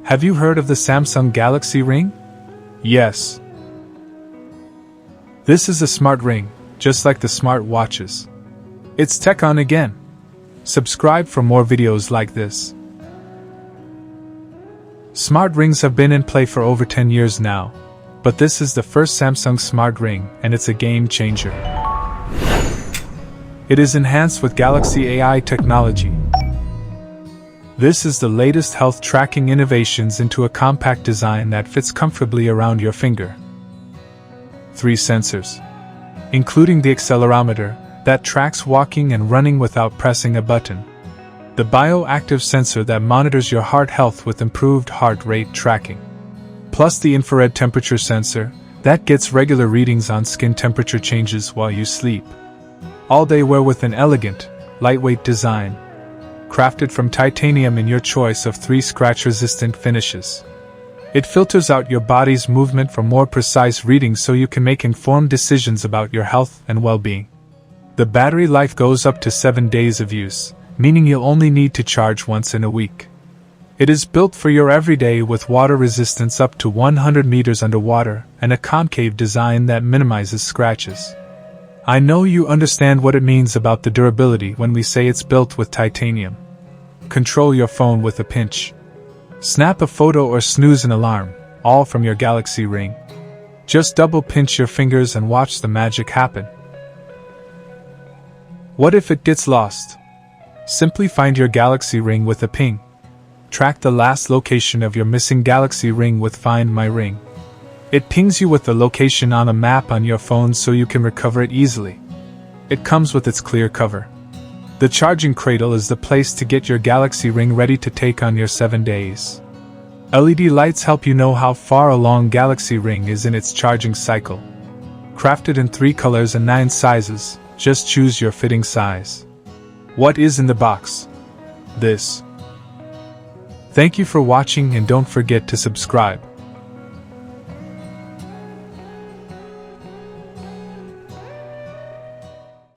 Have you heard of the Samsung Galaxy Ring? Yes. This is a smart ring, just like the smart watches. It's tech on again. Subscribe for more videos like this. Smart rings have been in play for over 10 years now, but this is the first Samsung smart ring and it's a game changer. It is enhanced with Galaxy AI technology. This is the latest health tracking innovations into a compact design that fits comfortably around your finger. 3 sensors, including the accelerometer, that tracks walking and running without pressing a button. The bioactive sensor that monitors your heart health with improved heart rate tracking. Plus the infrared temperature sensor, that gets regular readings on skin temperature changes while you sleep. All they wear with an elegant, lightweight design. Crafted from titanium in your choice of 3 scratch-resistant finishes. It filters out your body's movement for more precise readings so you can make informed decisions about your health and well-being. The battery life goes up to 7 days of use, meaning you'll only need to charge once in a week. It is built for your everyday with water resistance up to 100 meters underwater and a concave design that minimizes scratches. I know you understand what it means about the durability when we say it's built with titanium. Control your phone with a pinch. Snap a photo or snooze an alarm, all from your Galaxy Ring. Just double pinch your fingers and watch the magic happen. What if it gets lost? Simply find your Galaxy Ring with a ping. Track the last location of your missing Galaxy Ring with Find My Ring. It pings you with the location on a map on your phone so you can recover it easily. It comes with its clear cover. The charging cradle is the place to get your Galaxy Ring ready to take on your 7 days. LED lights help you know how far along Galaxy Ring is in its charging cycle. Crafted in 3 colors and 9 sizes, just choose your fitting size. What is in the box? This. Thank you for watching and don't forget to subscribe.